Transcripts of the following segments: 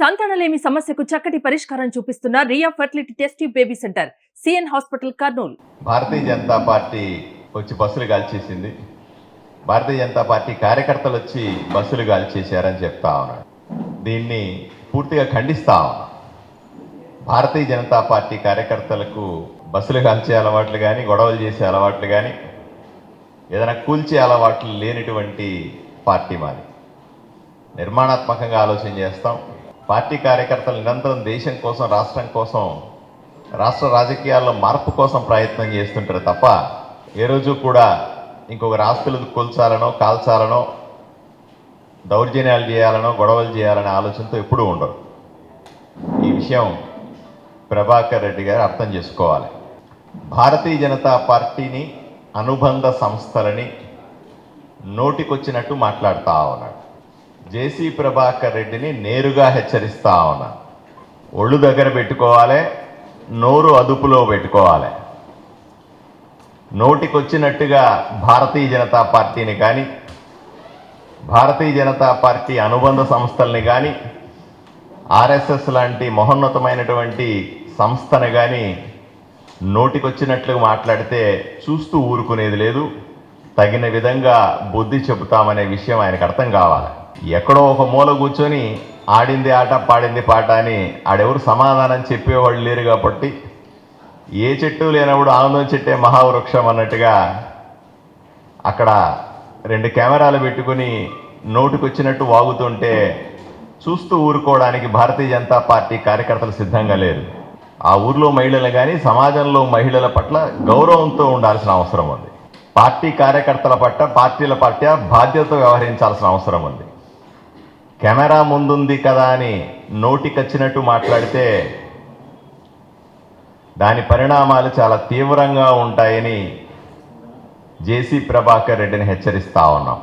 సంతానలేమి సమస్యకు చక్కటి పరిష్కారం చూపిస్తున్న Ria fertility test tube baby center CN hospital Kurnool. Bharatiya Janata Party వచ్చి బస్సులు కాల్చేసింది. భారతీయ జనతా పార్టీ కార్యకర్తలు వచ్చి బస్సులు కాల్చేశారని చెప్తా ఉన్నాడు. దీన్ని పూర్తిగా ఖండిస్తా ఉన్నా. భారతీయ జనతా పార్టీ కార్యకర్తలకు బస్సులు కాల్చే అలవాట్లు కానీ, గొడవలు చేసే అలవాట్లు కానీ, ఏదైనా కూల్చే అలవాట్లు లేనిటువంటి పార్టీ మాది. నిర్మాణాత్మకంగా ఆలోచన చేస్తాం. పార్టీ కార్యకర్తలు నిరంతరం దేశం కోసం, రాష్ట్రం కోసం, రాష్ట్ర రాజకీయాల్లో మార్పు కోసం ప్రయత్నం చేస్తుంటారు తప్ప ఏ రోజు కూడా ఇంకొక ఆస్తులు కూల్చాలనో, కాల్చాలనో, దౌర్జన్యాలు చేయాలనో, గొడవలు చేయాలనే ఆలోచనతో ఎప్పుడూ ఉండరు. ఈ విషయం ప్రభాకర్ రెడ్డి గారు అర్థం చేసుకోవాలి. భారతీయ జనతా పార్టీని, అనుబంధ సంస్థలని నోటికొచ్చినట్టు మాట్లాడుతూ ఉన్నాడు. జేసీ ప్రభాకర్ రెడ్డిని నేరుగా హెచ్చరిస్తా ఉన్నా. ఒళ్ళు దగ్గర పెట్టుకోవాలి, నోరు అదుపులో పెట్టుకోవాలి. నోటికొచ్చినట్టుగా భారతీయ జనతా పార్టీని కానీ, భారతీయ జనతా పార్టీ అనుబంధ సంస్థల్ని కానీ, ఆర్ఎస్ఎస్ లాంటి మహోన్నతమైనటువంటి సంస్థను కానీ నోటికొచ్చినట్లుగా మాట్లాడితే చూస్తూ ఊరుకునేది లేదు. తగిన విధంగా బుద్ధి చెబుతామనే విషయం ఆయనకు అర్థం కావాలి. ఎక్కడో ఒక మూల కూర్చొని ఆడింది ఆట, పాడింది పాట అని ఆడెవరు సమాధానం చెప్పేవాళ్ళు లేరు కాబట్టి, ఏ చెట్టు లేనప్పుడు ఆనందం చెట్టే మహావృక్షం అన్నట్టుగా అక్కడ 2 కెమెరాలు పెట్టుకుని నోటికొచ్చినట్టు వాగుతుంటే చూస్తూ ఊరుకోవడానికి భారతీయ జనతా పార్టీ కార్యకర్తలు సిద్ధంగా లేరు. ఆ ఊర్లో మహిళలు కానీ, సమాజంలో మహిళల పట్ల గౌరవంతో ఉండాల్సిన అవసరం ఉంది. పార్టీ కార్యకర్తల పట్ల, పార్టీల పట్ల బాధ్యతతో వ్యవహరించాల్సిన అవసరం ఉంది. కెమెరా ముందుంది కదా అని నోటికొచ్చినట్టు మాట్లాడితే దాని పరిణామాలు చాలా తీవ్రంగా ఉంటాయని జేసీ ప్రభాకర్ రెడ్డిని హెచ్చరిస్తా ఉన్నాం.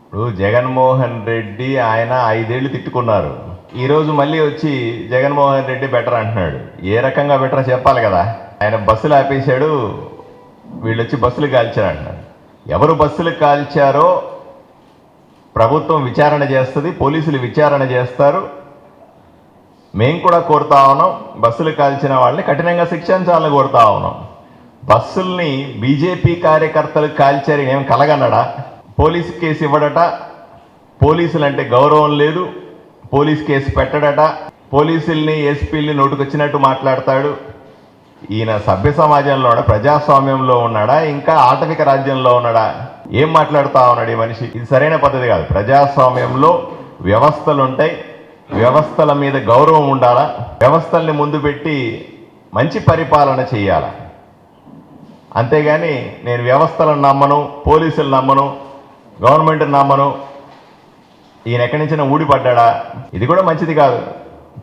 ఇప్పుడు జగన్మోహన్ రెడ్డి ఆయన 5 ఏళ్ళు తిట్టుకున్నారు. ఈరోజు మళ్ళీ వచ్చి జగన్మోహన్ రెడ్డి బెటర్ అంటున్నాడు. ఏ రకంగా బెటర్ చెప్పాలి కదా. ఆయన బస్సులు ఆపేశాడు, వీళ్ళు వచ్చి బస్సులు కాల్చారు అంటున్నారు. ఎవరు బస్సులు కాల్చారో ప్రభుత్వం విచారణ చేస్తుంది, పోలీసులు విచారణ చేస్తారు. మేము కూడా కోరుతా ఉన్నాం, బస్సులు కాల్చిన వాళ్ళని కఠినంగా శిక్షించాలని కోరుతా ఉన్నాం. బస్సుల్ని బీజేపీ కార్యకర్తలు కాల్చారు ఏం కలగన్నాడా? పోలీసు కేసు ఇవ్వడట, పోలీసులంటే గౌరవం లేదు, పోలీసు కేసు పెట్టడట, పోలీసుల్ని, ఎస్పీల్ని నోటుకొచ్చినట్టు మాట్లాడతాడు. ఈయన సభ్య సమాజంలో, ప్రజాస్వామ్యంలో ఉన్నాడా, ఇంకా ఆటవిక రాజ్యంలో ఉన్నాడా? ఏం మాట్లాడుతూ ఉన్నాడు ఈ మనిషి? ఇది సరైన పద్ధతి కాదు. ప్రజాస్వామ్యంలో వ్యవస్థలు ఉంటాయి, వ్యవస్థల మీద గౌరవం ఉండాలా, వ్యవస్థల్ని ముందు పెట్టి మంచి పరిపాలన చేయాలా. అంతేగాని నేను వ్యవస్థలను నమ్మను, పోలీసులు నమ్మను, గవర్నమెంట్ నమ్మను, ఈయన ఎక్కడి నుంచిన ఊడిపడ్డా, ఇది కూడా మంచిది కాదు.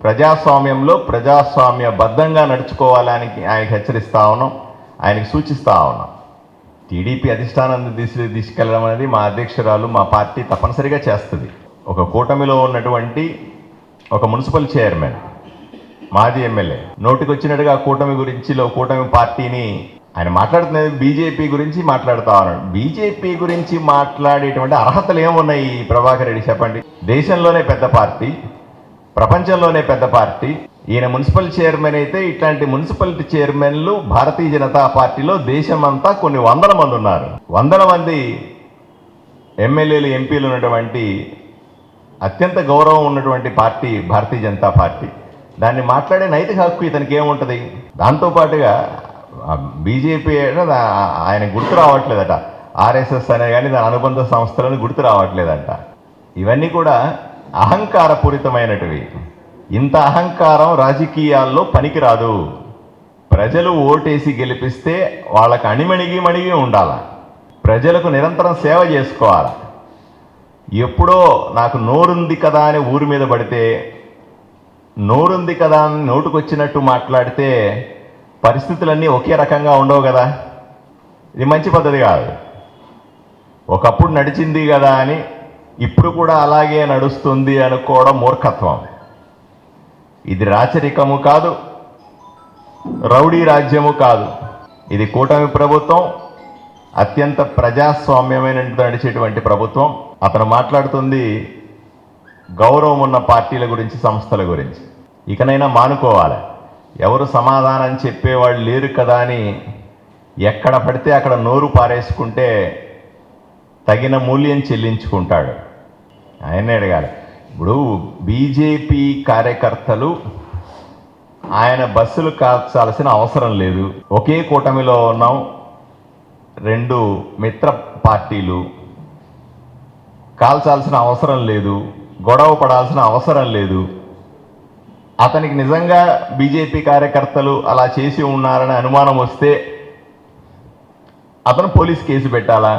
ప్రజాస్వామ్యంలో ప్రజాస్వామ్యబద్ధంగా నడుచుకోవాలని ఆయనకు హెచ్చరిస్తా ఉన్నాం, ఆయనకు సూచిస్తూ ఉన్నాం. టీడీపీ అధిష్టానాన్ని తీసుకెళ్ళడం అనేది మా అధ్యక్షురాలు, మా పార్టీ తప్పనిసరిగా చేస్తుంది. ఒక కూటమిలో ఉన్నటువంటి ఒక మున్సిపల్ చైర్మన్, మాజీ ఎమ్మెల్యే నోటికొచ్చినట్టుగా కూటమి కూటమి పార్టీని ఆయన మాట్లాడుతున్నది బీజేపీ గురించి మాట్లాడుతూ ఉన్నాడు. బీజేపీ గురించి మాట్లాడేటువంటి అర్హతలు ఏమున్నాయి ప్రభాకర్ రెడ్డి చెప్పండి? దేశంలోనే పెద్ద పార్టీ, ప్రపంచంలోనే పెద్ద పార్టీ. ఈయన మున్సిపల్ చైర్మన్ అయితే ఇట్లాంటి మున్సిపాలిటీ చైర్మన్లు భారతీయ జనతా పార్టీలో దేశమంతా కొన్ని 100 మంది ఉన్నారు. 100 మంది ఎమ్మెల్యేలు, ఎంపీలు ఉన్నటువంటి అత్యంత గౌరవం ఉన్నటువంటి పార్టీ భారతీయ జనతా పార్టీ. దాన్ని మాట్లాడే నైతిక హక్కు ఇతనికి ఏముంటుంది? దాంతోపాటుగా బీజేపీ ఆయన గుర్తు రావట్లేదట, ఆర్ఎస్ఎస్ అనే కానీ దాని అనుబంధ సంస్థలను గుర్తు రావట్లేదంట. ఇవన్నీ కూడా అహంకారపూరితమైనటివి. ఇంత అహంకారం రాజకీయాల్లో పనికిరాదు. ప్రజలు ఓటేసి గెలిపిస్తే వాళ్ళకు మణిగి ఉండాల. ప్రజలకు నిరంతరం సేవ చేసుకోవాలి. ఎప్పుడో నాకు నోరుంది కదా అని ఊరి మీద పడితే, నోరుంది కదా అని నోటుకొచ్చినట్టు మాట్లాడితే పరిస్థితులన్నీ ఒకే రకంగా ఉండవు కదా. ఇది మంచి పద్ధతి కాదు. ఒకప్పుడు నడిచింది కదా అని ఇప్పుడు కూడా అలాగే నడుస్తుంది అనుకోవడం మూర్ఖత్వం. ఇది రాచరికము కాదు, రౌడీ రాజ్యము కాదు. ఇది కూటమి ప్రభుత్వం, అత్యంత ప్రజాస్వామ్యమైన నడిచేటువంటి ప్రభుత్వం. అతను మాట్లాడుతుంది గౌరవం ఉన్న పార్టీల గురించి, సంస్థల గురించి ఇకనైనా మానుకోవాలి. ఎవరు సమాధానం చెప్పేవాళ్ళు లేరు కదా అని ఎక్కడ పడితే అక్కడ నోరు పారేసుకుంటే తగిన మూల్యం చెల్లించుకుంటాడు. ఆయన్నే అడగాలి. ఇప్పుడు బీజేపీ కార్యకర్తలు ఆయన బస్సులు కాల్చాల్సిన అవసరం లేదు. ఒకే కూటమిలో ఉన్నాం, 2 మిత్ర పార్టీలు, కాల్చాల్సిన అవసరం లేదు, గొడవ పడాల్సిన అవసరం లేదు. అతనికి నిజంగా బీజేపీ కార్యకర్తలు అలా చేసి ఉన్నారని అనుమానం వస్తే అతను పోలీస్ కేసు పెట్టాలా?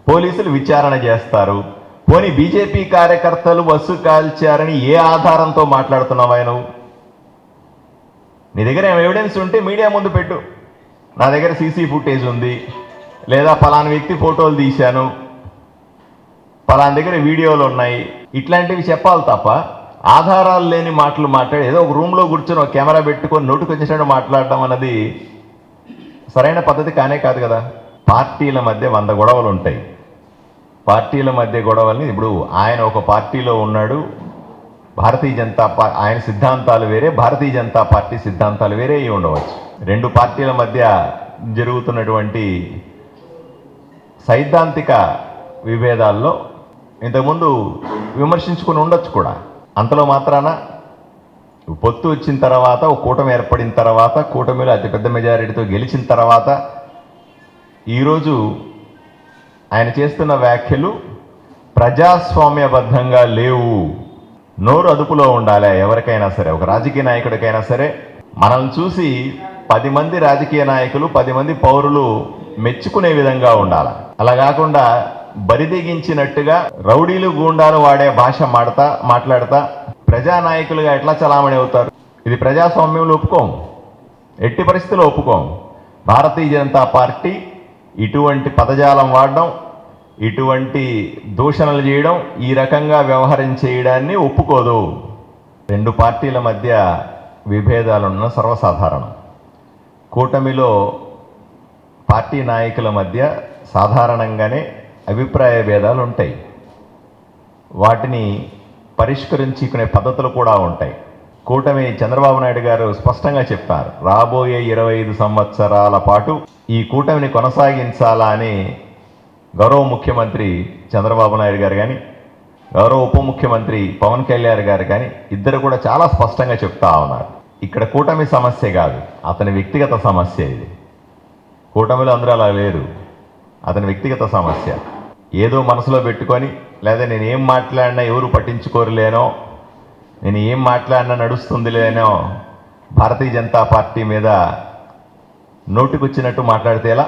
పోలీసులు విచారణ చేస్తారు. పోనీ బీజేపీ కార్యకర్తలు బస్సు కాల్చారని ఏ ఆధారంతో మాట్లాడుతున్నావా నువ్వు? నీ దగ్గర ఎవిడెన్స్ ఉంటే మీడియా ముందు పెట్టు. నా దగ్గర సీసీ ఫుటేజ్ ఉంది, లేదా పలానా వ్యక్తి ఫోటోలు తీశాను, పలానా దగ్గర వీడియోలు ఉన్నాయి, ఇట్లాంటివి చెప్పాలి తప్ప ఆధారాలు లేని మాటలు మాట్లాడి ఏదో ఒక రూమ్లో కూర్చొని ఒక కెమెరా పెట్టుకొని నోటికి వచ్చినట్టు మాట్లాడడం అన్నది సరైన పద్ధతి కానే కాదు కదా. పార్టీల మధ్య 100 గొడవలు ఉంటాయి. పార్టీల మధ్య గొడవల్ని ఇప్పుడు ఆయన ఒక పార్టీలో ఉన్నాడు, భారతీయ జనతా పార్టీ ఆయన సిద్ధాంతాలు వేరే, భారతీయ జనతా పార్టీ సిద్ధాంతాలు వేరే అయి ఉండవచ్చు. 2 పార్టీల మధ్య జరుగుతున్నటువంటి సైద్ధాంతిక విభేదాల్లో ఇంతకుముందు విమర్శించుకుని ఉండొచ్చు కూడా. అంతలో మాత్రాన పొత్తు వచ్చిన తర్వాత, ఒక కూటమి ఏర్పడిన తర్వాత, కూటమిలో అతిపెద్ద మెజారిటీతో గెలిచిన తర్వాత ఈరోజు ఆయన చేస్తున్న వ్యాఖ్యలు ప్రజాస్వామ్యబద్ధంగా లేవు. నోరు అదుపులో ఉండాలి. ఎవరికైనా సరే, ఒక రాజకీయ నాయకుడికైనా సరే మనల్ని చూసి 10 మంది రాజకీయ నాయకులు, 10 మంది పౌరులు మెచ్చుకునే విధంగా ఉండాలి. అలా కాకుండా బరిదెగించినట్టుగా రౌడీలు, గూండాలు వాడే భాష మాట్లాడతా ప్రజానాయకులుగా ఎట్లా చలామణి అవుతారు? ఇది ప్రజాస్వామ్యంలో ఒప్పుకోం, ఎట్టి పరిస్థితుల్లో ఒప్పుకోం. భారతీయ జనతా పార్టీ ఇటువంటి పదజాలం వాడడం, ఇటువంటి దూషణలు చేయడం, ఈ రకంగా వ్యవహారం చేయడాన్ని ఒప్పుకోదు. 2 పార్టీల మధ్య విభేదాలున్న సర్వసాధారణం. కూటమిలో పార్టీ నాయకుల మధ్య సాధారణంగానే అభిప్రాయ భేదాలు ఉంటాయి. వాటిని పరిష్కరించుకునే పద్ధతులు కూడా ఉంటాయి. కూటమి చంద్రబాబు నాయుడు గారు స్పష్టంగా చెప్పారు, రాబోయే 25 సంవత్సరాల పాటు ఈ కూటమిని కొనసాగించాలా అని గౌరవ ముఖ్యమంత్రి చంద్రబాబు నాయుడు గారు కానీ, గౌరవ ఉప ముఖ్యమంత్రి పవన్ కళ్యాణ్ గారు కానీ ఇద్దరు కూడా చాలా స్పష్టంగా చెప్తా ఉన్నారు. ఇక్కడ కూటమి సమస్య కాదు, అతని వ్యక్తిగత సమస్య ఇది. కూటమిలో అందరూ అలా లేరు, అతని వ్యక్తిగత సమస్య. ఏదో మనసులో పెట్టుకొని, లేదా నేను ఏం మాట్లాడినా ఎవరు పట్టించుకోరులేనో, నేను ఏం మాట్లాడినా నడుస్తుంది లేనో భారతీయ జనతా పార్టీ మీద నోటికొచ్చినట్టు మాట్లాడితే ఎలా?